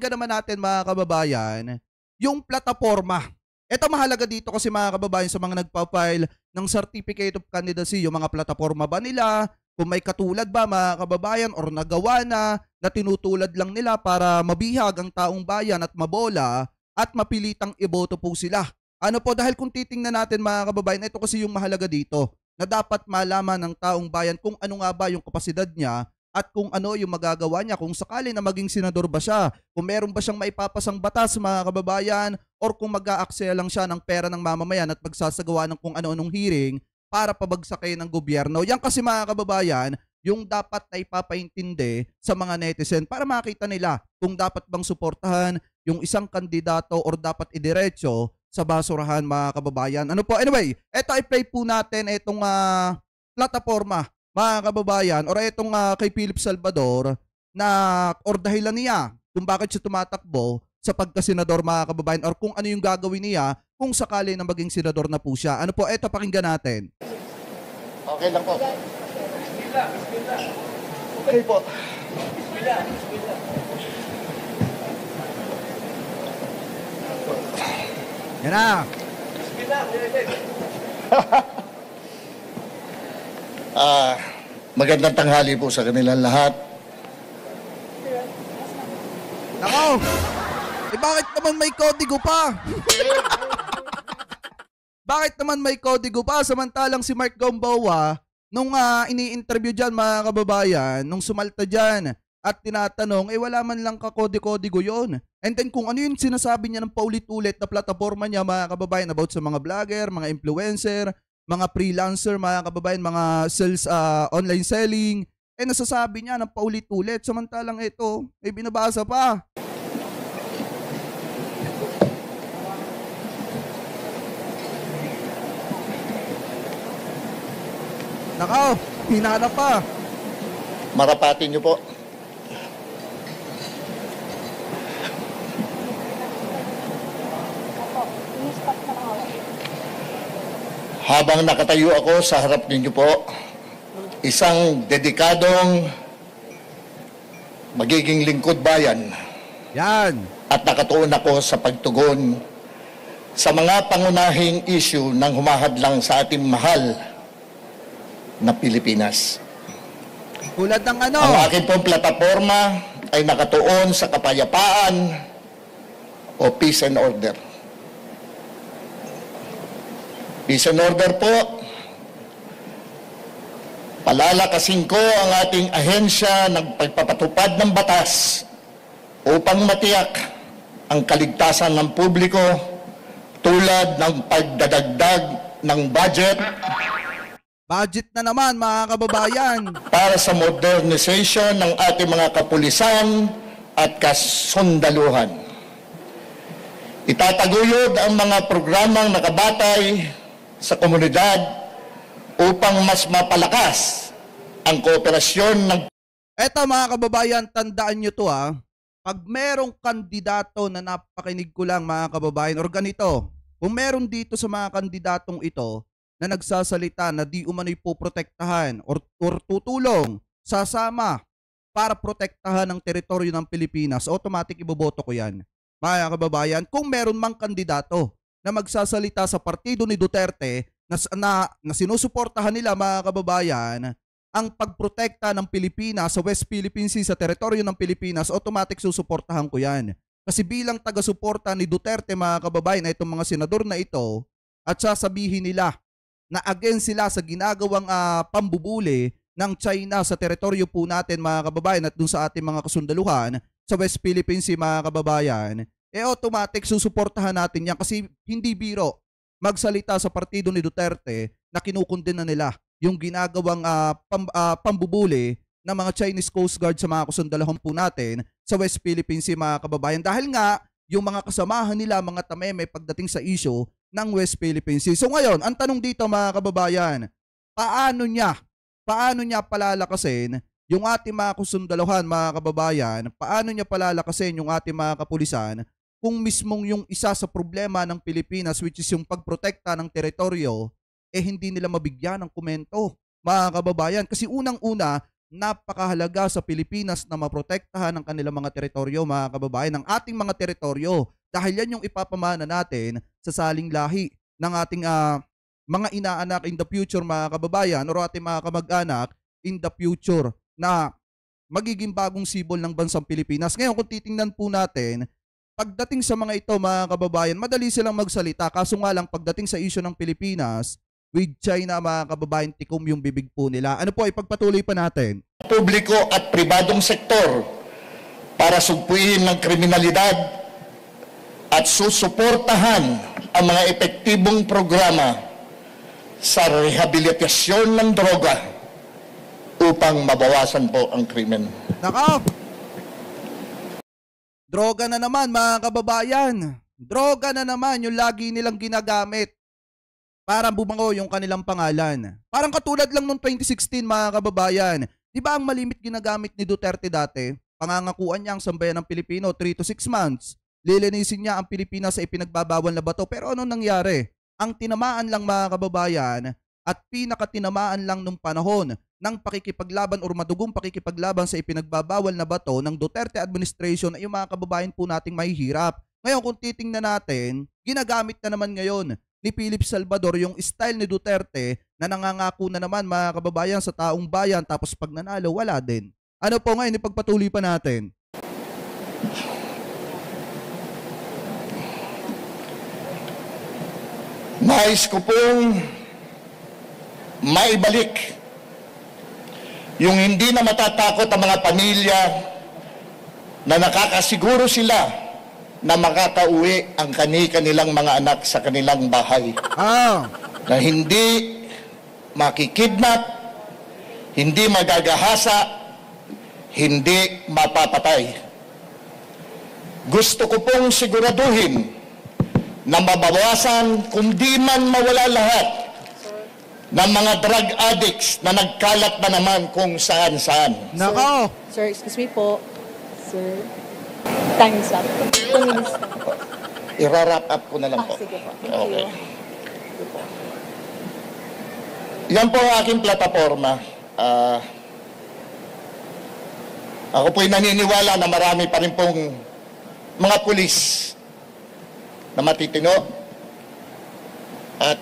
pakinggan naman natin mga kababayan, yung plataforma. Ito mahalaga dito kasi mga kababayan sa mga nagpa-file ng Certificate of Candidacy, yung mga plataforma ba nila, kung may katulad ba mga kababayan or nagawa na tinutulad lang nila para mabihag ang taong bayan at mabola at mapilitang iboto po sila. Ano po, dahil kung titingnan natin mga kababayan, ito kasi yung mahalaga dito na dapat malaman ng taong bayan kung ano nga ba yung kapasidad niya at kung ano yung magagawa niya kung sakali na maging senador ba siya, kung meron ba siyang maipapasang batas mga kababayan or kung mag-aaksaya lang siya ng pera ng mamamayan at magsasagawa ng kung ano-anong hearing para pabagsakin ng gobyerno. Yan kasi mga kababayan, yung dapat na ipapaintindi sa mga netizen para makita nila kung dapat bang suportahan yung isang kandidato or dapat idiretso sa basurahan mga kababayan. Ano po? Anyway, eto i-play po natin itong plataforma mga kababayan or itong kay Philip Salvador na or dahilan niya kung bakit siya tumatakbo sa pagkasenador mga kababayan or kung ano yung gagawin niya kung sakali na maging senador na po siya. Ano po? Eto, pakinggan natin. Okay lang po. Bismillah, bismillah. Okay po. Bismillah, bismillah. Yan na. Bismillah, Magandang tanghali po sa kanilang lahat. Nako! Bakit naman may kodigo pa? Bakit naman may kodigo pa? Samantalang si Mark Gamboa, nung ini-interview dyan mga kababayan, nung sumalta dyan at tinatanong, wala man lang kakodi-kodigo yon. And then kung ano yung sinasabi niya ng paulit-ulit na plataforma niya mga kababayan about sa mga vlogger, mga influencer, mga freelancer, mga kababayan, mga sales, online selling, nasasabi niya ng paulit-ulit. Samantalang ito, binabasa pa. Nakaw, hinanap pa. Marapatin niyo po. Habang nakatayo ako sa harap ninyo po, isang dedikadong magiging lingkod bayan. Yan. At nakatuon ako sa pagtugon sa mga pangunahing issue ng humahadlang sa ating mahal na Pilipinas. Tulad ng ano? Ang aking pong plataforma ay nakatuon sa kapayapaan o peace and order. Peace and order po, palalakasin ko ang ating ahensya ng pagpapatupad ng batas upang matiyak ang kaligtasan ng publiko tulad ng pagdadagdag ng budget na naman mga kababayan. Para sa modernization ng ating mga kapulisan at kasundaluhan. Itataguyod ang mga programang nakabatay sa komunidad upang mas mapalakas ang kooperasyon ng... Eto mga kababayan, tandaan nyo to Pag merong kandidato na napakinig ko lang mga kababayan, or ganito, kung meron dito sa mga kandidatong ito na nagsasalita na di umano'y poprotektahan or tutulong, sasama para protektahan ang teritoryo ng Pilipinas, automatic iboboto ko yan. Mga kababayan, kung meron mang kandidato na magsasalita sa partido ni Duterte na sinusuportahan nila mga kababayan ang pagprotekta ng Pilipinas sa West Philippine Sea sa teritoryo ng Pilipinas, automatic susuportahan ko yan. Kasi bilang taga-suporta ni Duterte mga kababayan na itong mga senador na ito at sasabihin nila na against sila sa ginagawang pambubuli ng China sa teritoryo po natin mga kababayan at dun sa ating mga kasundaluhan sa West Philippine Sea mga kababayan, automatic susuportahan natin yan kasi hindi biro magsalita sa partido ni Duterte na kinukundina nila yung ginagawang pambubuli ng mga Chinese Coast Guard sa mga kasundaluhan po natin sa West Philippine Sea mga kababayan dahil nga yung mga kasamahan nila mga tameme pagdating sa issue ng West Philippine Sea. So ngayon, ang tanong dito mga kababayan, paano niya palalakasin yung ating mga kasundaluhan mga kababayan, paano niya palalakasin yung ating mga kapulisan kung mismong yung isa sa problema ng Pilipinas which is yung pagprotekta ng teritoryo hindi nila mabigyan ng komento mga kababayan kasi unang-una napakahalaga sa Pilipinas na maprotektahan ang kanilang mga teritoryo, mga kababayan, ng ating mga teritoryo. Dahil yan yung ipapamana natin sa saling lahi ng ating mga inaanak in the future, mga kababayan, o ating mga kamag-anak in the future na magiging bagong sibol ng bansang Pilipinas. Ngayon, kung titingnan po natin, pagdating sa mga ito, mga kababayan, madali silang magsalita. Kaso nga lang, pagdating sa issue ng Pilipinas, with China, mga kababayan, tikom yung bibig po nila. Ano po, ipagpatuloy pa natin. Publiko at pribadong sektor para sugpuin ng kriminalidad at susuportahan ang mga epektibong programa sa rehabilitasyon ng droga upang mabawasan po ang krimen. Naka! Droga na naman, mga kababayan. Droga na naman yung lagi nilang ginagamit para bumango yung kanilang pangalan. Parang katulad lang noong 2016, mga kababayan. Di ba ang malimit ginagamit ni Duterte dati? Pangangakuan niya ang sambayan ng Pilipino 3 to 6 months. Lilinisin niya ang Pilipinas sa ipinagbabawal na bato. Pero ano nangyari? Ang tinamaan lang, mga kababayan, at pinakatinamaan lang nung panahon ng pakikipaglaban o madugong pakikipaglaban sa ipinagbabawal na bato ng Duterte administration ay yung mga kababayan po nating mahihirap. Ngayon, kung titingnan natin, ginagamit na naman ngayon ni Philip Salvador yung style ni Duterte na nangangako na naman, mga kababayan, sa taong bayan, tapos pag nanalo, wala din. Ano po ngayon, ipagpatuloy pa natin. Nais ko pong maibalik yung hindi na matatakot ang mga pamilya na nakakasiguro sila na makakauwi ang kanilang mga anak sa kanilang bahay. Na hindi makikidnap, hindi magagahasa, hindi mapapatay. Gusto ko pong siguraduhin na mabawasan, kung di man mawala lahat, ng mga drug addicts na nagkalat na naman kung saan-saan. Nako! Sir, excuse me po. Sir, time is up. 2 minutes na. I-wrap up ko na lang po. Sige po. Thank Okay. you. Yan po ang aking plataforma. Ako po'y naniniwala na marami pa rin pong mga pulis na matitino at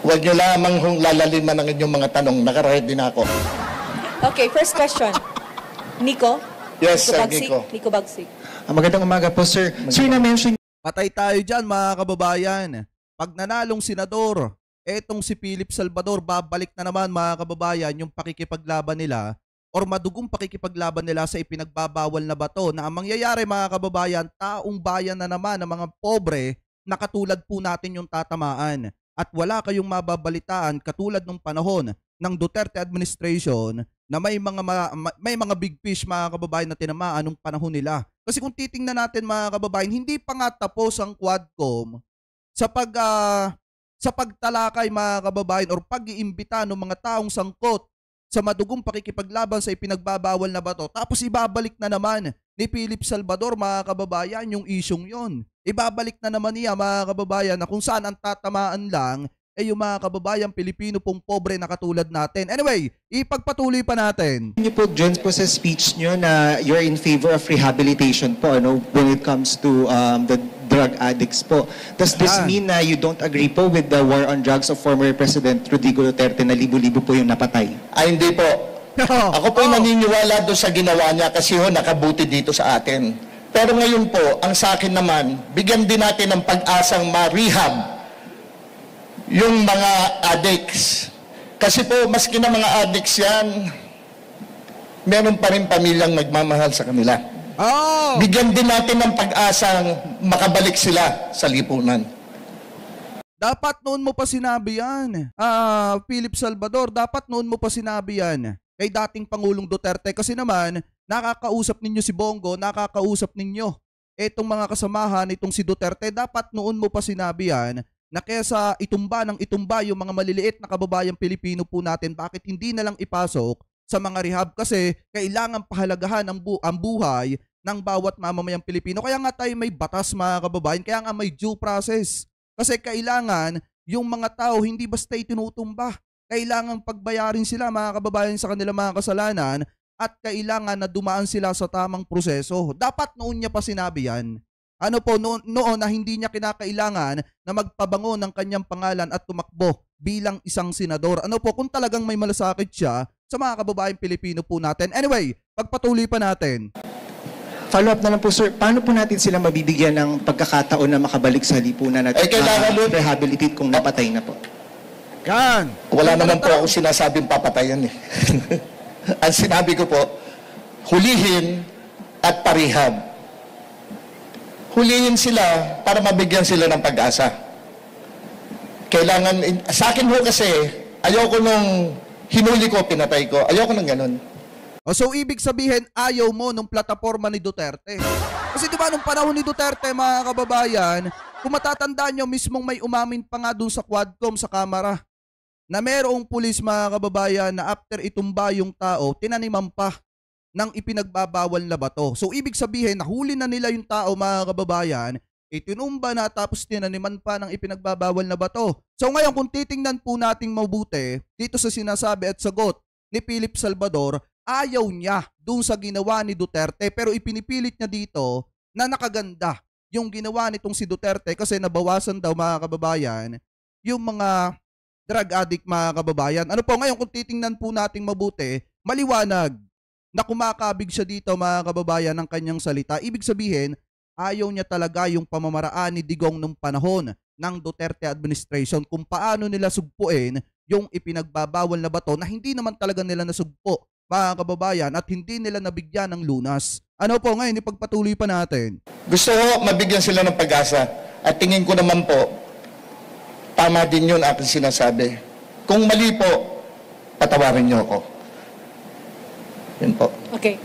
huwag nyo lamang lalaliman ng inyong mga tanong. Nakaready na ako. Okay, first question. Nico? Yes, Nico sir, Bagsik? Nico. Nico Bagsik. Magandang umaga po, sir. Sir, na-mention Patay tayo dyan, mga kababayan. Pag nanalong senador, etong si Philip Salvador, babalik na naman, mga kababayan, yung pakikipaglaban nila or madugong pakikipaglaban nila sa ipinagbabawal na bato na ang mangyayari, mga kababayan, taong bayan na naman ng mga pobre na katulad po natin yung tatamaan. At wala kayong mababalitaan katulad nung panahon ng Duterte administration na may mga big fish, mga kababayan, na tinamaan nung panahon nila. Kasi kung titingnan natin, mga kababayan, hindi pa nga tapos ang Quadcom sa pagtalakay, mga kababayan, or pag-iimbita ng mga taong sangkot sa madugong pakikipaglaban sa ipinagbabawal na bato. Tapos ibabalik na naman ni Philip Salvador, mga kababayan, yung isyong yon. Ibabalik na naman niya, mga kababayan, na kung saan ang tatamaan lang yung mga kababayan Pilipino pong pobre na katulad natin. Anyway, ipagpatuloy pa natin. niyo po dyan po sa speech niyo na you're in favor of rehabilitation po, ano, when it comes to the drug addicts po. Does this mean na you don't agree po with the war on drugs of former President Rodrigo Duterte na libo-libo po yung napatay? Ay, hindi po. Ako po naniniwala doon sa ginawa niya kasi nakabuti dito sa atin. Pero ngayon po, ang sa akin naman, bigyan din natin ng pag-asang ma-rehab yung mga addicts. Kasi po, maski na mga addicts yan, meron pa rin pamilyang nagmamahal sa kanila. Bigyan din natin ng pag-asang makabalik sila sa lipunan. Dapat noon mo pa sinabi yan. Philip Salvador, dapat noon mo pa sinabi yan kay dating Pangulong Duterte. Kasi naman, nakakausap ninyo si Bongo, nakakausap ninyo itong mga kasamahan, itong si Duterte. Dapat noon mo pa sinabi yan na kesa itumba ng itumba yung mga maliliit na kababayang Pilipino po natin, bakit hindi na lang ipasok sa mga rehab? Kasi kailangan pahalagahan ang buhay ng bawat mamamayang Pilipino. Kaya nga tayo may batas, mga kababayan, kaya nga may due process. Kasi kailangan yung mga tao hindi basta itinutumba. kailangang pagbayarin sila mga kababayan sa kanilang mga kasalanan at kailangan na dumaan sila sa tamang proseso. Dapat noon niya pa sinabi yan. Ano po, noon na hindi niya kinakailangan na magpabango ng kanyang pangalan at tumakbo bilang isang senador. Ano po, kung talagang may malasakit siya sa mga kababayang Pilipino po natin. Anyway, pagpatuloy pa natin. Follow-up na lang po, sir. Paano po natin sila mabibigyan ng pagkakataon na makabalik sa lipunan at kailangan nun rehabilitate kung napatay na po? Yan. Wala naman po ako sinasabing papatayan eh. Ang sinabi ko po, hulihin at parihab. Hulihin sila para mabigyan sila ng pag-asa. Kailangan, sa akin ho kasi, ayoko nung hinuli ko, pinatay ko. Ayoko nang ganun. So ibig sabihin, ayaw mo nung plataforma ni Duterte. Kasi diba nung panahon ni Duterte, mga kababayan, kung matatandaan nyo, mismong may umamin pa nga dun sa Quadcom sa Kamara na merong pulis, mga kababayan, na after itumba yung tao, tinaniman pa ng ipinagbabawal na bato. So ibig sabihin, nahuli na nila yung tao, mga kababayan, itinumba na tapos tinaniman pa ng ipinagbabawal na bato. So ngayon, kung titingnan po nating mabuti, dito sa sinasabi at sagot ni Philip Salvador, ayaw niya dun sa ginawa ni Duterte, pero ipinipilit niya dito na nakaganda yung ginawa nitong si Duterte kasi nabawasan daw, mga kababayan, yung mga drug addict, mga kababayan. Ano po, ngayon kung titingnan po nating mabuti, maliwanag na kumakabig siya dito, mga kababayan, ng kanyang salita. Ibig sabihin, ayaw niya talaga yung pamamaraan ni Digong nung panahon ng Duterte administration kung paano nila sugpuin yung ipinagbabawal na bato na hindi naman talaga nila nasugpo, mga kababayan, at hindi nila nabigyan ng lunas. Ano po, ngayon ipagpatuloy pa natin. Gusto ko mabigyan sila ng pag-asa. At tingin ko naman po, tama din yun aking sinasabi. Kung mali po, patawarin niyo ako. Yun po. Okay.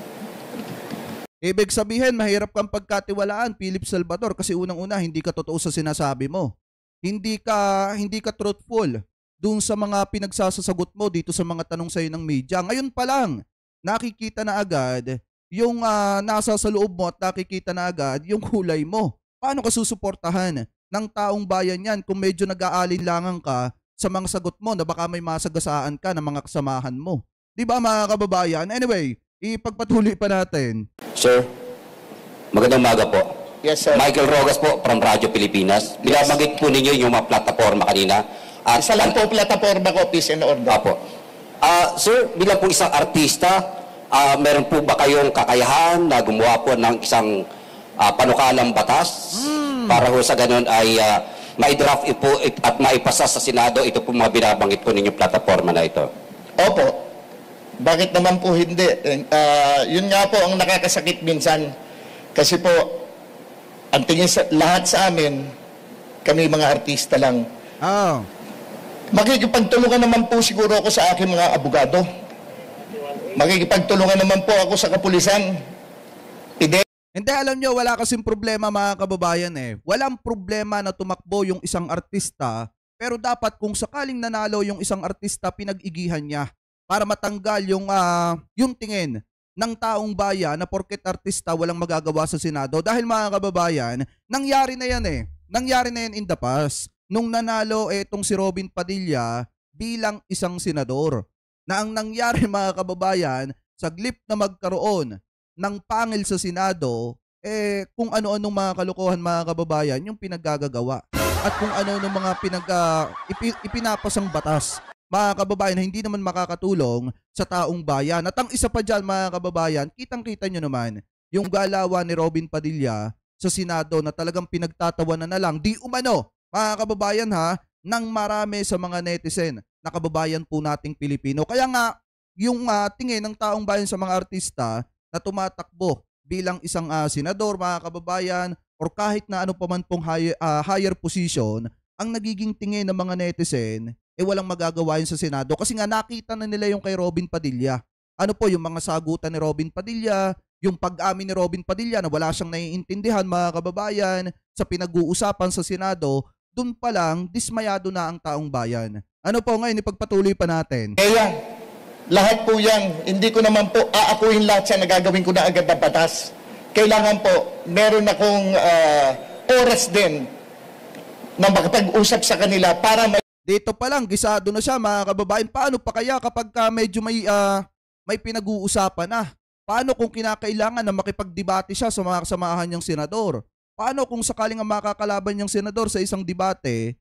Ibig sabihin, mahirap kang pagkatiwalaan, Philip Salvador, kasi unang-una, hindi ka totoo sa sinasabi mo. Hindi ka truthful dun sa mga pinagsasasagot mo dito sa mga tanong sa'yo ng media. Ngayon pa lang, nakikita na agad yung nasa sa loob mo at nakikita na agad yung kulay mo. Paano ka susuportahan ng taong bayan yan kung medyo nag-aalinlangan ka sa mga sagot mo na baka may masagasaan ka ng mga kasamahan mo? Di ba, mga kababayan? Anyway, ipagpatuloy pa natin. Sir, magandang umaga po. Yes, sir. Michael Rogas po from Radyo Pilipinas. Binabagit po ninyo yung mga plataforma kanina. At Isa lang po plataforma ko, peace and order. Apo. Sir, bilang po isang artista, meron po ba kayong kakayahan na gumawa po ng isang panukalang batas para ho sa ganun ay ma-draft po at maipasa sa Senado ito po mga binabanggit po ninyong plataforma na ito? Opo. Bakit naman po hindi? Yun nga po ang nakakasakit minsan. Kasi po, ang tingin sa lahat sa amin, kami mga artista lang. Oh. Makikipagtulungan naman po siguro ako sa aking mga abogado. Makikipagtulungan naman po ako sa kapulisan. Hindi, alam nyo, wala kasing problema, mga kababayan eh. Walang problema na tumakbo yung isang artista, pero dapat kung sakaling nanalo yung isang artista, pinag-igihan niya para matanggal yung tingin ng taong bayan na porket artista walang magagawa sa Senado. Dahil, mga kababayan, nangyari na yan eh. Nangyari na yan in the past. Nung nanalo itong si Robin Padilla bilang isang senador. Na ang nangyari, mga kababayan, saglip na magkaroon ng pangil sa Senado, kung ano-anong mga kalokohan, mga kababayan, yung pinaggagawa. At kung ano-anong mga ipinapasang batas, mga kababayan, na hindi naman makakatulong sa taong bayan. At ang isa pa dyan, mga kababayan, kitang-kita nyo naman, yung galawan ni Robin Padilla sa Senado na talagang pinagtatawanan na lang, di umano, mga kababayan ha, ng marami sa mga netizen na kababayan po nating Pilipino. Kaya nga, yung tingin ng taong bayan sa mga artista na tumatakbo bilang isang senador, mga kababayan, or kahit na ano pa man pong higher position, ang nagiging tingin ng mga netizen, walang magagawa yun sa Senado. Kasi nga nakita na nila yung kay Robin Padilla. Ano po, yung mga sagutan ni Robin Padilla, yung pag-amin ni Robin Padilla na wala siyang naiintindihan, mga kababayan, sa pinag-uusapan sa Senado, dun pa lang, dismayado na ang taong bayan. Ano po, ngayon, ipagpatuloy pa natin. Kaya, lahat po yan, hindi ko naman po aakuin lahat siya na gagawin ko na agad na batas. Kailangan po, meron akong oras din na makapag-usap sa kanila para Dito pa lang, gisado na siya mga kababayan. Paano pa kaya kapag medyo may pinag-uusapan na? Paano kung kinakailangan na makipagdebate siya sa mga kasamahan niyang senador? Paano kung sakaling ang makakalaban niyang senador sa isang debate,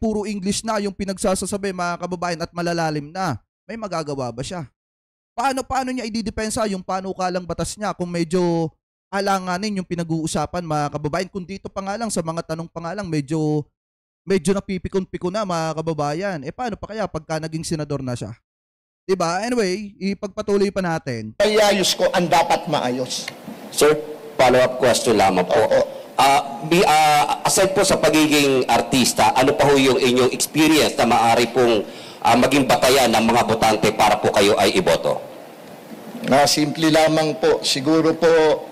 puro English na yung pinagsasasabi mga kababayan at malalalim na? May magagawa ba siya? Paano niya ididepensa yung panukalang batas niya kung medyo alanganin yung pinag-uusapan mga kababayan? Kung dito pa nga lang sa mga tanong pa nga lang medyo napipikon-pikon na mga kababayan. Paano pa kaya pagka naging senador na siya? Diba? Anyway, ipagpatuloy pa natin. Ayayos ko ang dapat maayos. Sir, follow-up question lamang po. Oo. Aside po sa pagiging artista, ano pa ho yung inyong experience na maaari pong maging batayan ng mga botante para po kayo ay iboto? Simple lamang po. Siguro po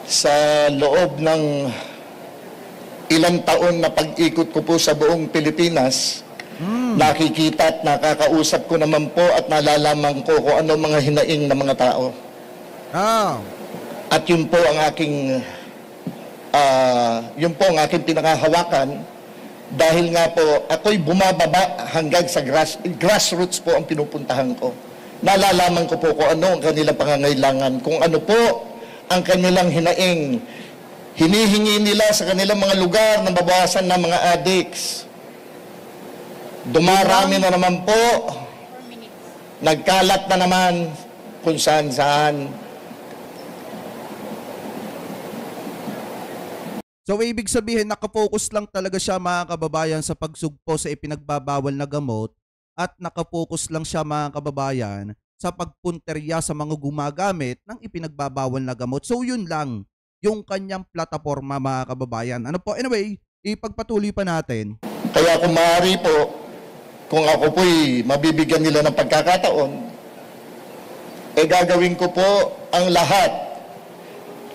sa loob ng ilang taon na pag-ikot ko po sa buong Pilipinas, nakikita at nakakausap ko naman po at nalalaman ko kung ano mga hinaing ng mga tao. At yun po ang aking pinakahawakan dahil nga po ako'y bumababa hanggang sa grassroots po ang pinupuntahan ko. Nalalaman ko po kung ano ang kanilang pangangailangan, kung ano po ang kanilang hinaing. Hinihingi nila sa kanilang mga lugar na mabawasan ng mga addicts. Dumarami na naman po. Nagkalat na naman kung saan-saan. So ibig sabihin nakapokus lang talaga siya mga kababayan sa pagsugpo sa ipinagbabawal na gamot at nakapokus lang siya mga kababayan sa pagpunterya sa mga gumagamit ng ipinagbabawal na gamot. So yun lang yung kanyang plataforma mga kababayan. Ano po? Anyway, ipagpatuloy pa natin. Kaya kung maaari po, kung ako po'y mabibigyan nila ng pagkakataon, gagawin ko po ang lahat.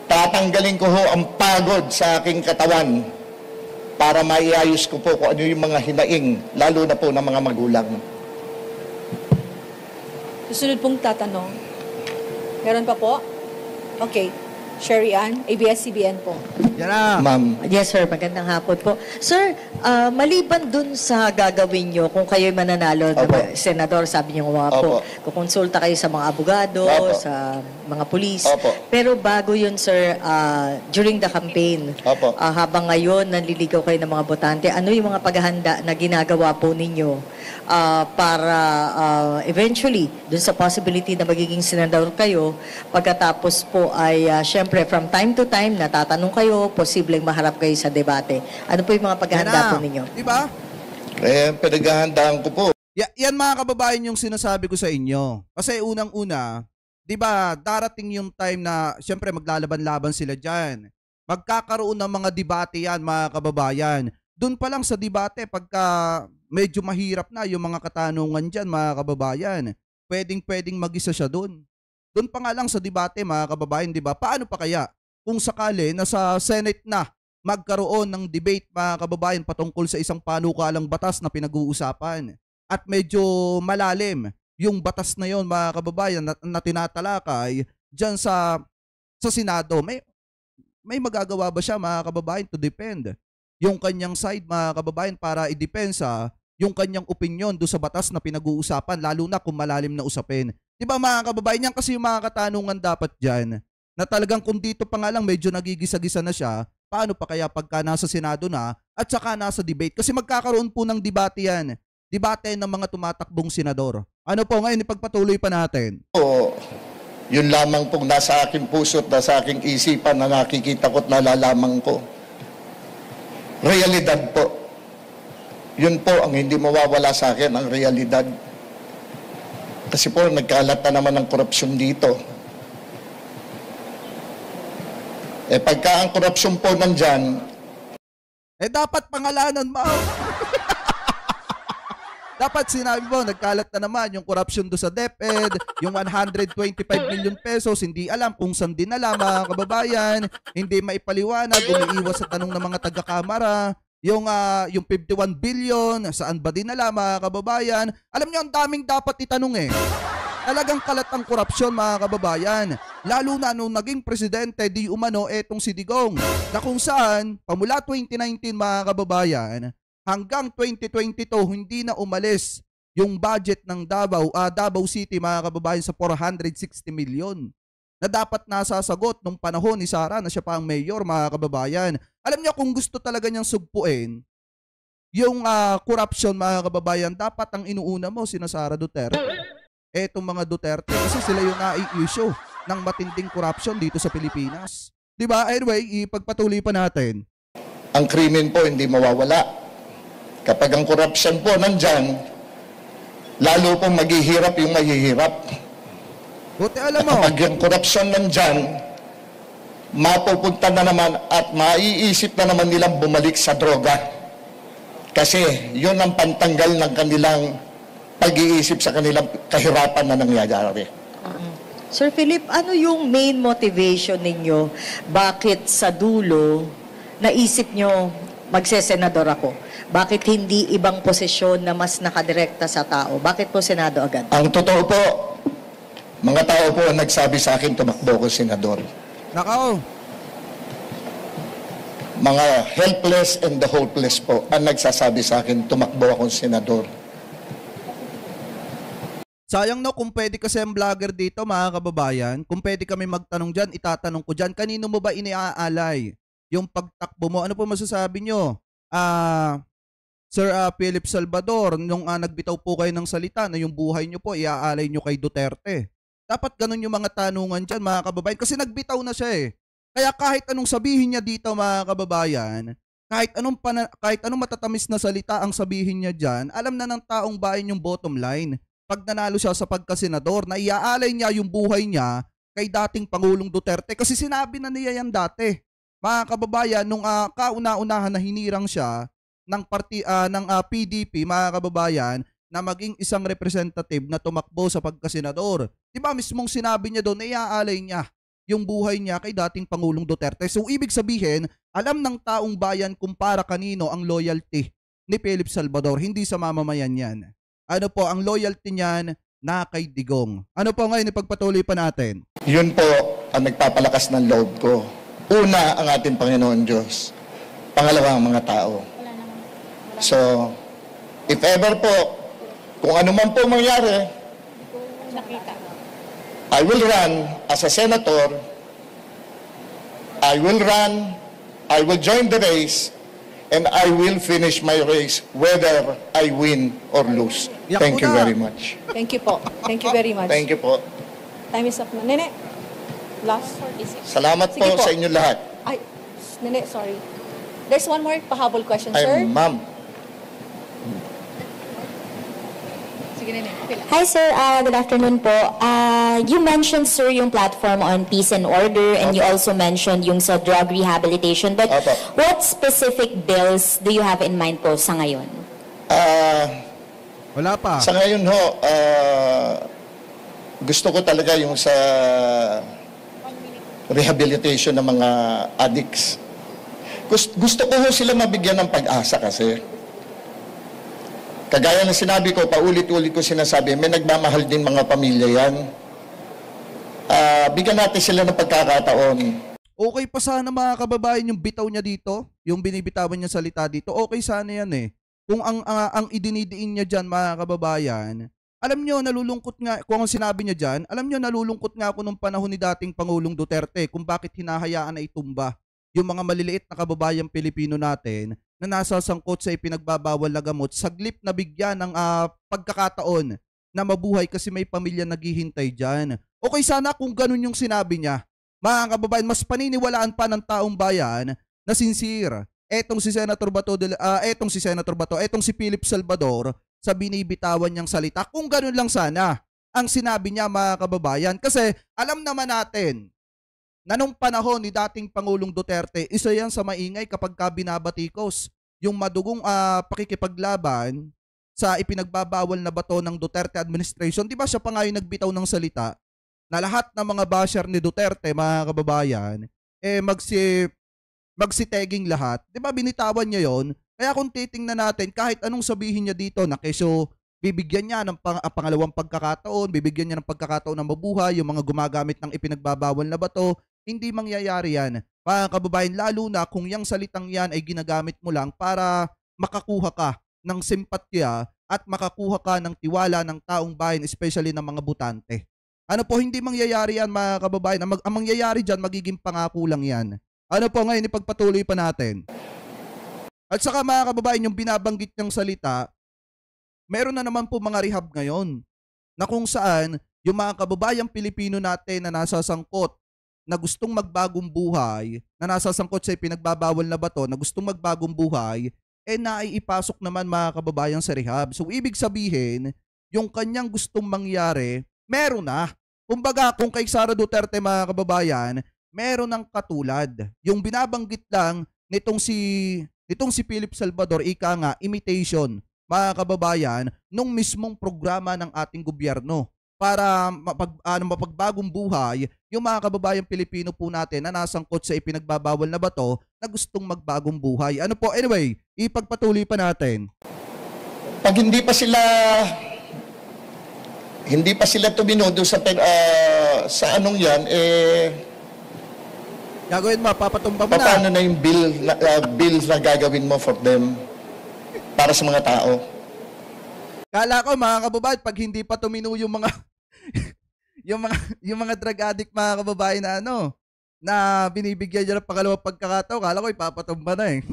Tatanggalin ko ho ang pagod sa aking katawan para maiayos ko po kung ano yung mga hinaing, lalo na po ng mga magulang. Susunod pong tatanong. Meron pa po? Okay. Sherry Ann, ABS-CBN po. Yan na. Ma'am, Yes, sir. Magandang hapon po. Sir, maliban dun sa gagawin nyo, kung kayo'y mananalo, Opo. senador, sabi nyo nga po, Opo. kukonsulta kayo sa mga abogado, Opo. sa mga pulis. Opo. Pero bago yun, sir, during the campaign, Opo. habang ngayon nanliligaw kayo ng mga botante, ano yung mga paghahanda na ginagawa po ninyo para eventually, dun sa possibility na magiging senador kayo, pagkatapos po ay, syempre, from time to time, natatanong kayo, posibleng maharap kayo sa debate. Ano po yung mga paghahanda po ninyo? Diba? pinaghahandaan ko po. Yan mga kababayan yung sinasabi ko sa inyo. Kasi unang-una, 'di ba, darating yung time na syempre maglalaban-laban sila diyan. Magkakaroon ng mga debate yan mga kababayan. Doon pa lang sa debate pagka medyo mahirap na yung mga katanungan diyan mga kababayan, pwedeng mag-isa siya doon. Doon pa nga lang sa debate mga kababayan, 'di ba? Paano pa kaya kung sakali na sa Senate na magkaroon ng debate mga kababayan patungkol sa isang panukalang batas na pinag-uusapan at medyo malalim yung batas na yon mga kababayan na tinatalakay dyan sa Senado, may magagawa ba siya mga kababayan to defend yung kanyang side mga kababayan para idepensa yung kanyang opinion do sa batas na pinag-uusapan lalo na kung malalim na usapin. Di ba mga kababayan, yan kasi yung mga katanungan dapat dyan na talagang kung dito pa nga lang medyo nagigisa-gisa na siya, paano pa kaya pagka nasa Senado na at saka nasa debate? Kasi magkakaroon po ng debate yan. Debate ng mga tumatakbong senador. Ano po ngayon, ipagpatuloy pa natin. O, yun lamang pong nasa aking puso at nasa aking isipan na nakikita ko at nalalaman ko. Realidad po. Yun po ang hindi mawawala sa akin, ang realidad. Kasi po, nagkalat na naman ng korupsyon dito. Pagka ang korupsyon po nandyan, dapat pangalanan mo. Dapat sinabi mo, nagkalat na naman yung corruption do sa DepEd, yung 125 million pesos, hindi alam kung saan dinala mga kababayan, hindi maipaliwanag, umiiwas sa tanong ng mga taga-kamara, yung 51 billion, saan ba dinala mga kababayan? Alam niyo, ang daming dapat itanong eh. Talagang kalat ang korupsyon mga kababayan. Lalo na nung naging presidente di umano etong si Digong na kung saan pamula 2019 mga kababayan hanggang 2022 hindi na umalis yung budget ng Davao City mga kababayan sa 460 million na dapat nasasagot nung panahon ni Sara na siya pa ang mayor mga kababayan. Alam niyo kung gusto talaga niyang sugpuin yung corruption mga kababayan, dapat ang inuuna mo sina Sara Duterte. Etong mga Duterte kasi sila yung nai-issue ng matinding corruption dito sa Pilipinas. 'Di ba? Anyway, ipagpatuloy pa natin. Ang krimen po hindi mawawala. Kapag ang corruption po nandyan, lalo pong maghihirap yung mahihirap. Buti alam mo. Kapag yung korupsyon nandyan, mapupunta na naman at maiisip na naman nilang bumalik sa droga. Kasi yun ang pantanggal ng kanilang pag-iisip sa kanilang kahirapan na nangyayari. Sir Philip, ano yung main motivation ninyo? Bakit sa dulo naisip nyo magsesenador ako? Bakit hindi ibang posisyon na mas nakadirekta sa tao? Bakit po Senado agad? Ang totoo po, mga tao po ang nagsabi sa akin tumakbo ko senador. Nakaw. Mga helpless and the hopeless po ang nagsasabi sa akin tumakbo akong senador. Sayang no, kung pwede kasi ang vlogger dito mga kababayan, kung pwede kami magtanong dyan, itatanong ko dyan, kanino mo ba iniaalay yung pagtakbo mo? Ano po masasabi nyo? Sir Philip Salvador, nung nagbitaw po kayo ng salita na yung buhay nyo po, iaalay nyo kay Duterte. Dapat ganun yung mga tanungan dyan mga kababayan kasi nagbitaw na siya eh. Kaya kahit anong sabihin niya dito mga kababayan, kahit anong matatamis na salita ang sabihin niya dyan, alam na ng taong bayan yung bottom line. Pag nanalo siya sa pagkasenador, na iaalay niya yung buhay niya kay dating Pangulong Duterte kasi sinabi na niya yan dati. Mga kababayan, nung kauna-unahan na hinirang siya ng PDP, mga kababayan, na maging isang representative na tumakbo sa pagkasenador. Diba mismong sinabi niya doon na iaalay niya yung buhay niya kay dating Pangulong Duterte. So ibig sabihin, alam ng taong bayan kung para kanino ang loyalty ni Philip Salvador, hindi sa mamamayan yan. Ano po, ang loyalty niyan na kay Digong. Ano po ngayon, ipagpatuloy pa natin. Yun po ang nagpapalakas ng loob ko. Una, ang ating Panginoon Diyos. Pangalawa, ang mga tao. So, if ever po, kung ano man po mangyari, I will run as a senator. I will join the race, and I will finish my race whether I win or lose. Thank you very much. Thank you po. Thank you very much. Thank you po. Time is up na. Nene, last 46. Salamat Sige po sa inyo lahat. Ay, Nene, sorry. There's one more pahabol question, Ay, sir. ma'am. Sige, Nene. Okay lang. Hi sir, good afternoon po. You mentioned sir yung platform on peace and order and you also mentioned yung sa drug rehabilitation. But Opo. what specific bills do you have in mind po sa ngayon? Wala pa. Sa ngayon ho, gusto ko talaga yung sa rehabilitation ng mga addicts. Gusto ko ho sila mabigyan ng pag-asa kasi. Kagaya ng sinabi ko, paulit-ulit ko sinasabi, may nagmamahal din mga pamilya yan. Bigyan natin sila ng pagkakataon. Okay pa sana mga kababayan yung bitaw niya dito, yung binibitawan niya salita dito, okay sana yan eh. Kung ang idinidiin niya dyan mga kababayan, alam nyo, nalulungkot nga, kung ang sinabi niya dyan, alam nyo, nalulungkot nga ako nung panahon ni dating Pangulong Duterte kung bakit hinahayaan na itumba yung mga maliliit na kababayang Pilipino natin na nasasangkot sa ipinagbabawal na gamot, saglip na bigyan ng pagkakataon na mabuhay kasi may pamilya naghihintay dyan. Okay sana kung ganun yung sinabi niya. Mga kababayan, mas paniniwalaan pa ng taong bayan na sincere. Etong si Senator Bato, etong si Philip Salvador sa binibitawan niyang salita. Kung ganun lang sana ang sinabi niya mga kababayan. Kasi alam naman natin na nung panahon ni dating Pangulong Duterte, isa yan sa maingay kapag binabatikos yung madugong pakikipaglaban sa ipinagbabawal na bato ng Duterte administration. Di ba siya pa nga yung nagbitaw ng salita na lahat ng mga basher ni Duterte, mga kababayan, magsitaging lahat. Di ba binitawan niya yon? Kaya kung titingnan natin, kahit anong sabihin niya dito na keso bibigyan niya ng pangalawang pagkakataon, bibigyan niya ng pagkakataon na mabuhay, yung mga gumagamit ng ipinagbabawal na bato, hindi mangyayari yan. Mga kababayan, lalo na kung yung salitang yan ay ginagamit mo lang para makakuha ka ng simpatya at makakuha ka ng tiwala ng taong bayan, especially ng mga botante. Ano po, hindi mangyayari yan mga kababayan. Ang mangyayari dyan, magiging pangako lang yan. Ano po, ngayon ipagpatuloy pa natin. At saka mga kababayan, yung binabanggit niyang salita, meron na naman po mga rehab ngayon na kung saan yung mga kababayang Pilipino natin na nasasangkot na gustong magbagong buhay, na nasasangkot sa pinagbabawal na bato, na gustong magbagong buhay, naiipasok naman mga kababayan sa rehab. So ibig sabihin, yung kanyang gustong mangyari, meron na. Kumbaga, kung kay Sara Duterte mga kababayan, meron ng katulad. Yung binabanggit lang nitong si Philip Salvador, ika nga, imitation, mga kababayan, nung mismong programa ng ating gobyerno para mapagbagong buhay yung mga kababayang Pilipino po natin na nasangkot sa ipinagbabawal na bato na gustong magbagong buhay. Ano po, anyway, ipagpatuloy pa natin. Pag hindi pa sila tuminodo sa anong yan, Gagawin mo, papatumba mo na. paano na yung bills na gagawin mo for them para sa mga tao? Kala ko mga kababayan, pag hindi pa tumino yung mga yung mga drug addict mga kababayan na na binibigyan niya ng pangalawang pagkakataon, kala ko ipapatumba na eh.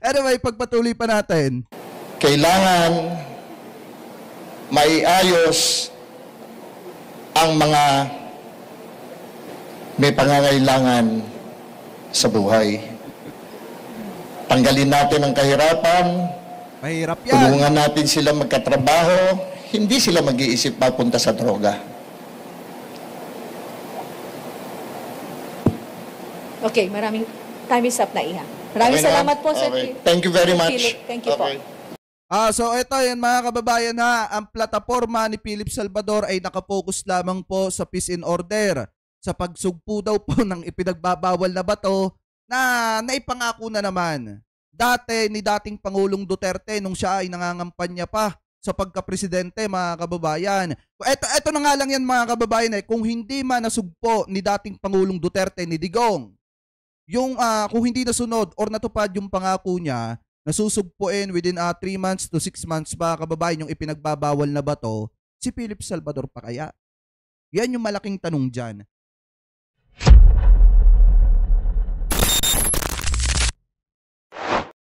Anyway, pagpatuloy pa natin. Kailangan maiayos ang mga may pangangailangan sa buhay. Tanggalin natin ang kahirapan, Mahirap yan. tulungan natin sila magkatrabaho, hindi sila mag-iisip papunta sa droga. Okay, time is up na, Iha. Maraming Okay na? salamat po, Sir. Okay. Thank you very much. Philip. Thank you po. So ito yan mga kababayan ha, ang plataforma ni Philip Salvador ay nakapokus lamang po sa peace and order, sa pagsugpo daw po ng ipinagbabawal na bato na naipangako na naman dati ni dating Pangulong Duterte nung siya ay nangangampanya pa sa pagka-presidente mga kababayan. Ito na nga lang yan mga kababayan kung hindi man nasugpo ni dating Pangulong Duterte ni Digong, yung kung hindi nasunod or natupad yung pangako niya, nasusugpuin within 3 months to 6 months mga kababayan yung ipinagbabawal na bato, si Philip Salvador pa kaya? Yan yung malaking tanong dyan.